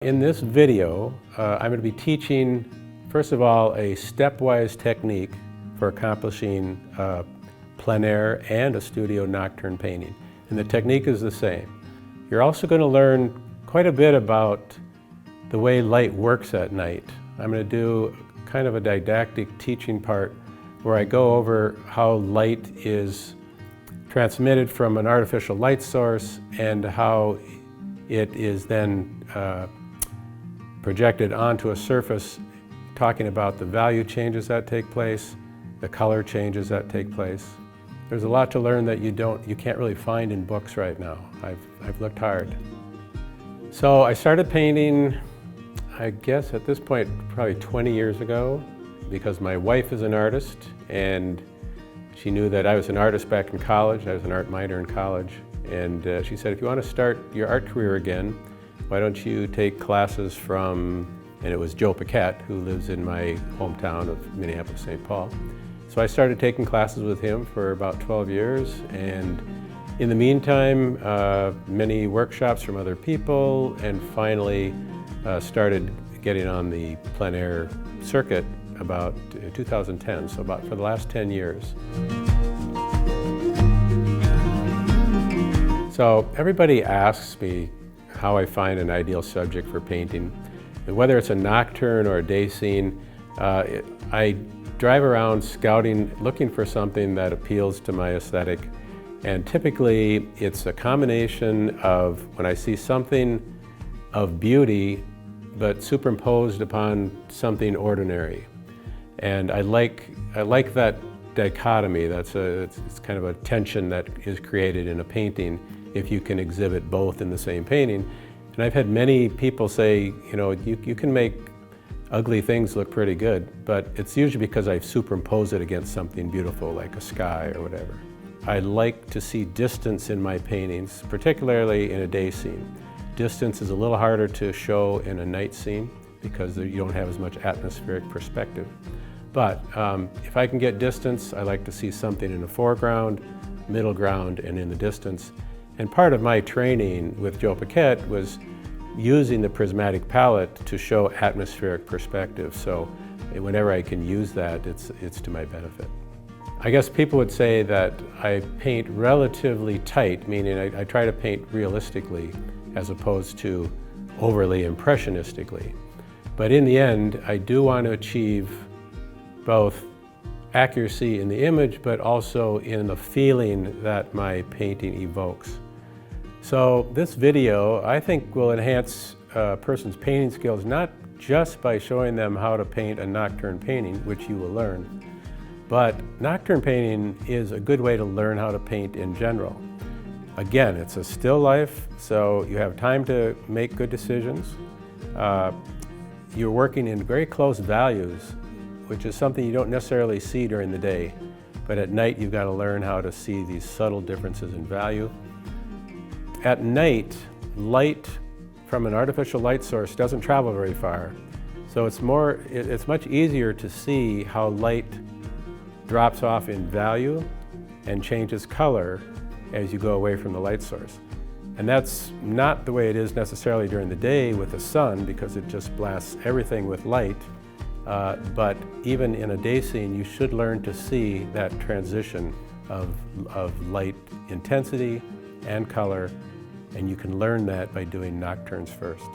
In this video, I'm going to be teaching, first of all, a stepwise technique for accomplishing plein air and a studio nocturne painting. And the technique is the same. You're also going to learn quite a bit about the way light works at night. I'm going to do kind of a didactic teaching part where I go over how light is transmitted from an artificial light source and how it is then projected onto a surface, talking about the value changes that take place, the color changes that take place. There's a lot to learn that you can't really find in books right now. I've looked hard. So I started painting, I guess at this point, probably 20 years ago, because my wife is an artist and she knew that I was an artist back in college. I was an art minor in college. And she said, if you want to start your art career again, why don't you take classes from, and it was Joe Paquette, who lives in my hometown of Minneapolis, St. Paul. So I started taking classes with him for about 12 years, and in the meantime, many workshops from other people, and finally started getting on the plein air circuit about 2010, so about for the last 10 years. So everybody asks me how I find an ideal subject for painting. And whether it's a nocturne or a day scene, I drive around scouting, looking for something that appeals to my aesthetic. And typically it's a combination of when I see something of beauty, but superimposed upon something ordinary. And I like that dichotomy. It's kind of a tension that is created in a painting if you can exhibit both in the same painting. And I've had many people say, you know, you can make ugly things look pretty good, but it's usually because I've superimposed it against something beautiful like a sky or whatever. I like to see distance in my paintings, particularly in a day scene. Distance is a little harder to show in a night scene because you don't have as much atmospheric perspective. But if I can get distance, I like to see something in the foreground, middle ground, and in the distance. And part of my training with Joe Paquette was using the prismatic palette to show atmospheric perspective. So whenever I can use that, it's to my benefit. I guess people would say that I paint relatively tight, meaning I try to paint realistically as opposed to overly impressionistically. But in the end, I do want to achieve both accuracy in the image, but also in the feeling that my painting evokes. So this video, I think, will enhance a person's painting skills, not just by showing them how to paint a nocturne painting, which you will learn, but nocturne painting is a good way to learn how to paint in general. Again, it's a still life, so you have time to make good decisions. You're working in very close values, which is something you don't necessarily see during the day. But at night, you've got to learn how to see these subtle differences in value. At night, light from an artificial light source doesn't travel very far. So it's much easier to see how light drops off in value and changes color as you go away from the light source. And that's not the way it is necessarily during the day with the sun, because it just blasts everything with light. But even in a day scene, you should learn to see that transition of light intensity and color, and you can learn that by doing nocturnes first.